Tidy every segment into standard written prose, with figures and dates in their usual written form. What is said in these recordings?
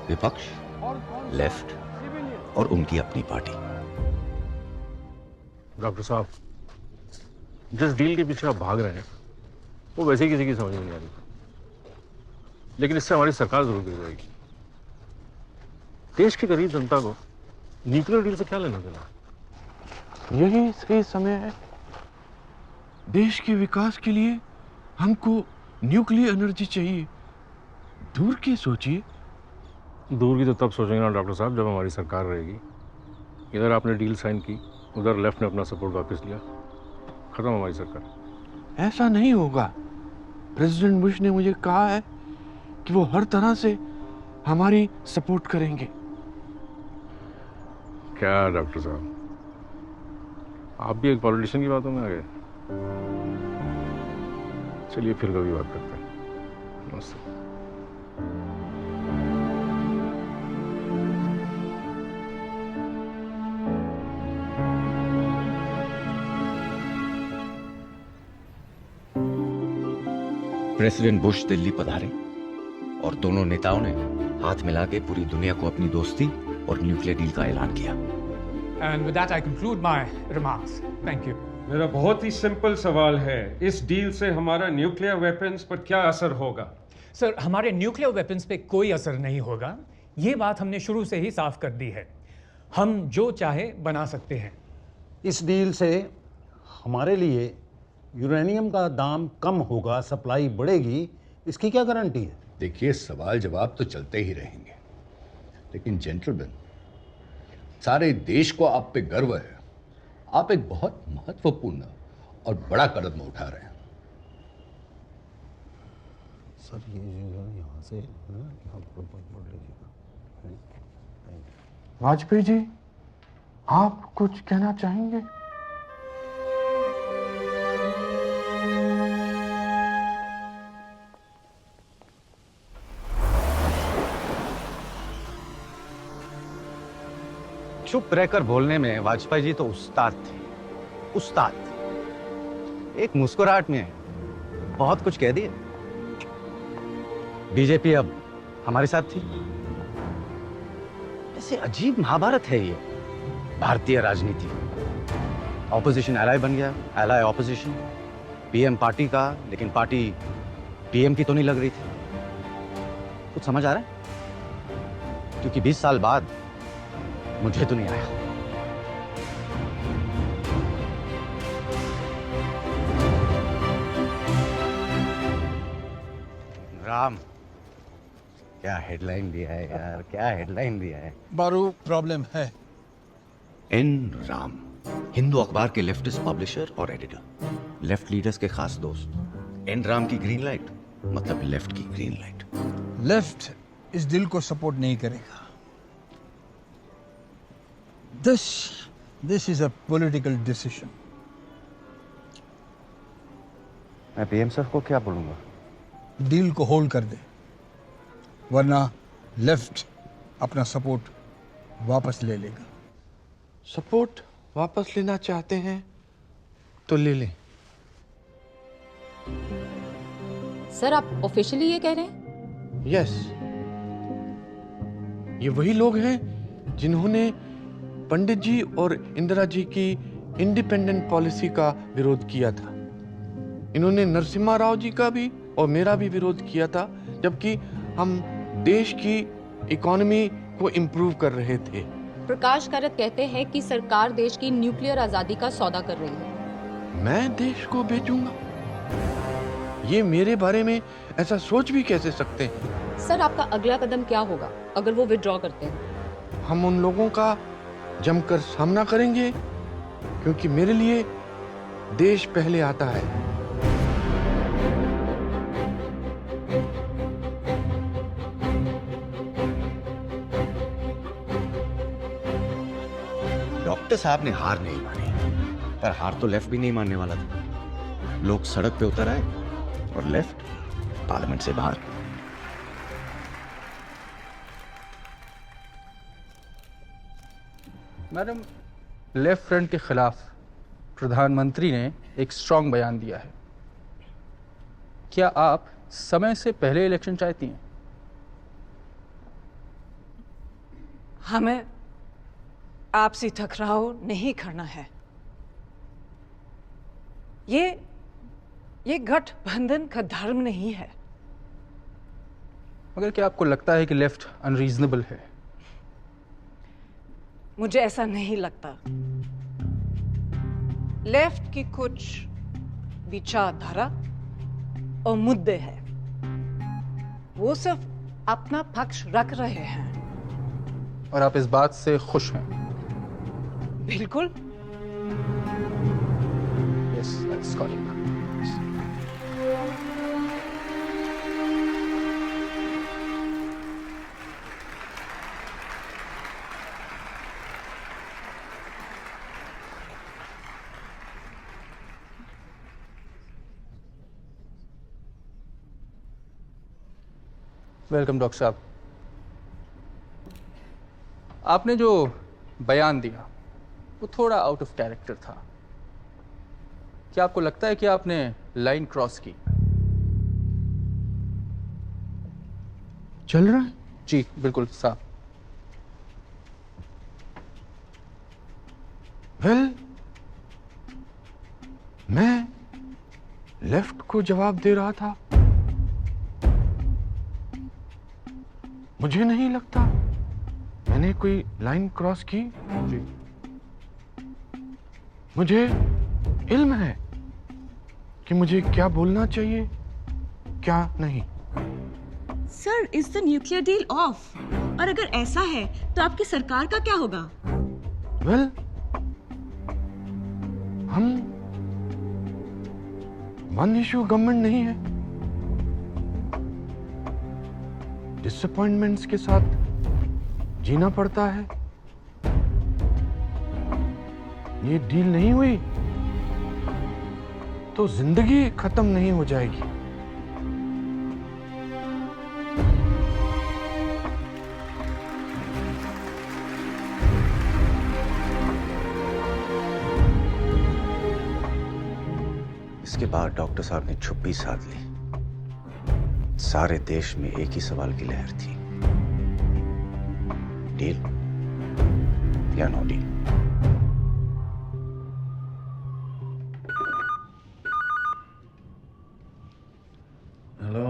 विपक्ष, लेफ्ट और उनकी अपनी पार्टी। डॉक्टर साहब, जिस डील के पीछे आप भाग रहे हैं वो वैसे ही किसी की समझ में नहीं आ रही, लेकिन इससे हमारी सरकार जरूर गिर जाएगी। देश की गरीब जनता को न्यूक्लियर डील से क्या लेना देना? यही सही समय है। देश के विकास के लिए हमको न्यूक्लियर एनर्जी चाहिए। दूर की सोचिए। दूर की तो तब सोचेंगे ना डॉक्टर साहब जब हमारी सरकार रहेगी। इधर आपने डील साइन की, उधर लेफ्ट ने अपना सपोर्ट वापस लिया, खत्म हमारी सरकार। ऐसा नहीं होगा। प्रेसिडेंट बुश ने मुझे कहा है कि वो हर तरह से हमारी सपोर्ट करेंगे। क्या डॉक्टर साहब, आप भी एक पॉलिटिशियन की बातों में आ गए। चलिए फिर कभी बात करते हैं। नमस्ते। प्रेसिडेंट बुश दिल्ली पधारे और दोनों नेताओं ने हाथ मिला के पूरी दुनिया को अपनी दोस्ती और न्यूक्लियर डील का ऐलान किया। And with that I conclude my remarks. Thank you. मेरा बहुत ही सिंपल सवाल है, इस डील से हमारा न्यूक्लियर वेपन्स पर क्या असर होगा? सर, हमारे न्यूक्लियर वेपन्स पे कोई असर नहीं होगा। ये बात हमने शुरू से ही साफ कर दी है। हम जो चाहे बना सकते हैं। इस डील से हमारे लिए यूरेनियम का दाम कम होगा, सप्लाई बढ़ेगी, इसकी क्या गारंटी है? देखिए, सवाल जवाब तो चलते ही रहेंगे, लेकिन जेंटलमैन, सारे देश को आप पे गर्व है। आप एक बहुत महत्वपूर्ण और बड़ा कदम उठा रहे हैं। सर, ये जो यहाँ से यहाँ पर बढ़ लीजिएगा। वाजपेयी जी, आप कुछ कहना चाहेंगे? चुप रहकर बोलने में वाजपेयी जी तो उस्ताद थे, उस्ताद। एक मुस्कुराहट में बहुत कुछ कह दिए। बीजेपी अब हमारे साथ थी। ऐसे अजीब महाभारत है ये भारतीय राजनीति। ऑपोजिशन एलाय बन गया, एलाय ऑपोजिशन। पीएम पार्टी का, लेकिन पार्टी पीएम की तो नहीं लग रही थी। कुछ समझ आ रहा है? क्योंकि 20 साल बाद मुझे तो नहीं आया। राम, क्या हेडलाइन दिया है यार, क्या हेडलाइन दिया है। बारू प्रॉब्लम है। एन राम, हिंदू अखबार के लेफ्टिस्ट पब्लिशर और एडिटर, लेफ्ट लीडर्स के खास दोस्त। एन राम की ग्रीन लाइट मतलब लेफ्ट की ग्रीन लाइट। लेफ्ट इस डील को सपोर्ट नहीं करेगा। This is a political decision. मैं पीएम सर को क्या बोलूंगा? डील को होल्ड कर दे, वरना लेफ्ट अपना सपोर्ट वापस ले लेगा। सपोर्ट वापस लेना चाहते हैं तो ले लें। सर, आप ऑफिशियली ये कह रहे हैं? यस, ये वही लोग हैं जिन्होंने पंडित जी और इंदिरा जी की इंडिपेंडेंट पॉलिसी का विरोध किया था। इन्होंने नरसिम्हा राव जी का भी और मेरा भी विरोध किया था, जबकि हम देश की इकोनॉमी को इम्प्रूव कर रहे थे। प्रकाश कारत कहते हैं कि सरकार देश की न्यूक्लियर आजादी का सौदा कर रही है। मैं देश को बेचूंगा? ये मेरे बारे में ऐसा सोच भी कैसे सकते हैं? सर, आपका अगला कदम क्या होगा अगर वो विड्रॉ करते हैं? हम उन लोगों का जमकर सामना करेंगे, क्योंकि मेरे लिए देश पहले आता है। डॉक्टर साहब ने हार नहीं मानी, पर हार तो लेफ्ट भी नहीं मानने वाला था। लोग सड़क पे उतर आए और लेफ्ट पार्लियामेंट से बाहर। मैडम, लेफ्ट फ्रंट के खिलाफ प्रधानमंत्री ने एक स्ट्रांग बयान दिया है। क्या आप समय से पहले इलेक्शन चाहती हैं? हमें आपसी टकराव नहीं करना है। ये गठबंधन का धर्म नहीं है। मगर क्या आपको लगता है कि लेफ्ट अनरीजनेबल है? मुझे ऐसा नहीं लगता। लेफ्ट की कुछ विचारधारा और मुद्दे हैं, वो सिर्फ अपना पक्ष रख रहे हैं। और आप इस बात से खुश हैं? बिल्कुल। Yes, that's correct. Welcome doctor साहब। आपने जो बयान दिया वो थोड़ा आउट ऑफ कैरेक्टर था। क्या आपको लगता है कि आपने लाइन क्रॉस की? चल रहा है? जी बिल्कुल साहब। वेल, मैं लेफ्ट को जवाब दे रहा था। मुझे नहीं लगता मैंने कोई लाइन क्रॉस की। जी। मुझे इल्म है कि मुझे क्या बोलना चाहिए, क्या नहीं। Sir, is the nuclear deal of? और अगर ऐसा है तो आपकी sayar का क्या होगा? वेल, हम वन इशू गवर्नमेंट नहीं है। डिसअपॉइंटमेंट्स के साथ जीना पड़ता है। ये डील नहीं हुई तो जिंदगी खत्म नहीं हो जाएगी। इसके बाद डॉक्टर साहब ने छुप्पी साध ली। सारे देश में एक ही सवाल की लहर थी, डील या नो डील। हेलो।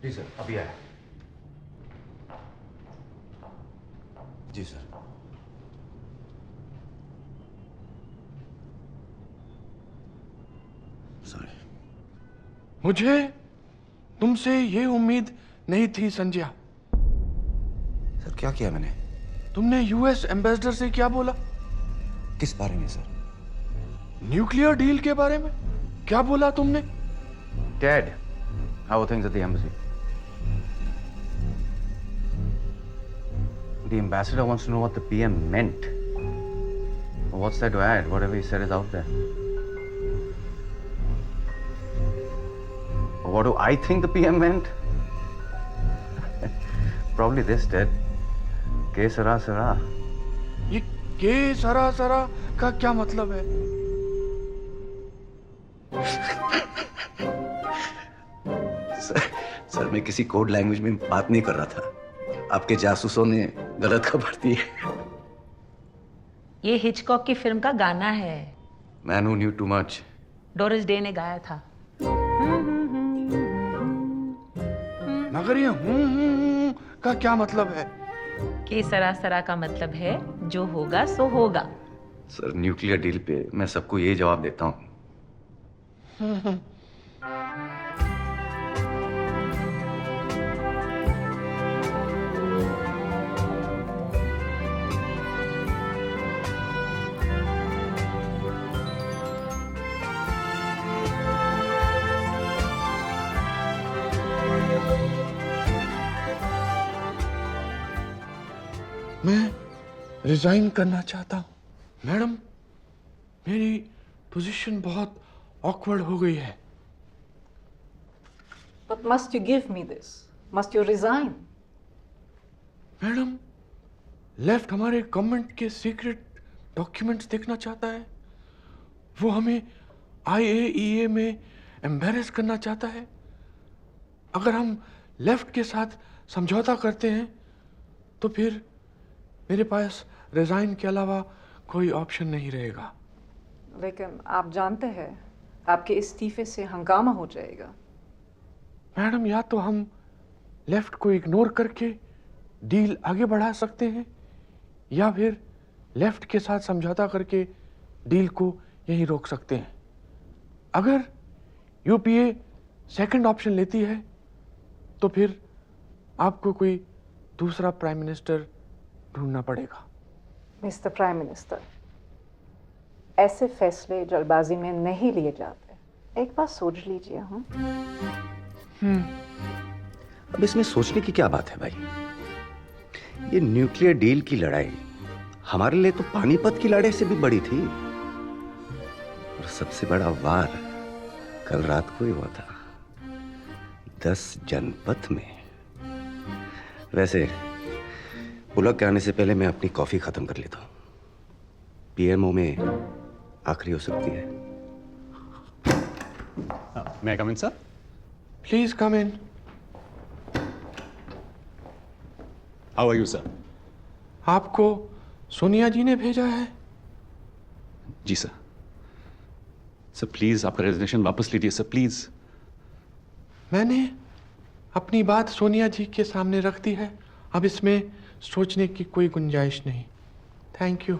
जी सर, अभी आया। जी सर। सॉरी। मुझे तुमसे ये उम्मीद नहीं थी संजय। सर क्या किया मैंने? तुमने यूएस एम्बेसडर से क्या बोला? किस बारे में सर? न्यूक्लियर डील के बारे में क्या बोला तुमने? Ted, how are things at the embassy? The ambassador wants to know what the PM meant. What's there to add? Whatever he said is out there. What do I think the PM meant? Probably this, Ted. के सरा सरा। ये के सरा सरा का क्या मतलब है? सर मैं किसी कोड लैंग्वेज में बात नहीं कर रहा था। आपके जासूसों ने गलत खबर दी है। ये हिचकॉक की फिल्म का गाना है। मैन हू new too much. Doris day ने गाया था। मगर ये का क्या मतलब है? कि सरासरा का मतलब है जो होगा सो होगा। सर न्यूक्लियर डील पे मैं सबको ये जवाब देता हूँ। मैं रिजाइन करना चाहता हूं। मैडम, मेरी पोजीशन बहुत ऑकवर्ड हो गई है। But must you give me this? Must you resign? Madam, left हमारे गवर्नमेंट के सीक्रेट डॉक्यूमेंट्स देखना चाहता है। वो हमें IAEA में एम्बेरस करना चाहता है। अगर हम लेफ्ट के साथ समझौता करते हैं तो फिर मेरे पास रिजाइन के अलावा कोई ऑप्शन नहीं रहेगा। लेकिन आप जानते हैं आपके इस्तीफे से हंगामा हो जाएगा। मैडम, या तो हम लेफ्ट को इग्नोर करके डील आगे बढ़ा सकते हैं या फिर लेफ्ट के साथ समझौता करके डील को यहीं रोक सकते हैं। अगर यूपीए सेकंड ऑप्शन लेती है तो फिर आपको कोई दूसरा प्राइम मिनिस्टर ढूंढना पड़ेगा। मिस्टर प्राइम मिनिस्टर, ऐसे फैसले जल्दबाजी में नहीं लिए जाते। एक बार सोच लीजिए। अब इसमें सोचने की क्या बात है भाई? ये न्यूक्लियर डील की लड़ाई हमारे लिए तो पानीपत की लड़ाई से भी बड़ी थी। और सबसे बड़ा वार कल रात को ही हुआ था 10 जनपथ में। वैसे पुलक के आने से पहले मैं अपनी कॉफी खत्म कर लेता हूं। पीएमओ में आखिरी हो सकती है। May I come in, sir? Please come in. How are you, sir? आपको सोनिया जी ने भेजा है? जी सर। सर प्लीज आपका रेजिग्नेशन वापस लीजिए सर, प्लीज। मैंने अपनी बात सोनिया जी के सामने रख दी है। अब इसमें सोचने की कोई गुंजाइश नहीं। Thank you.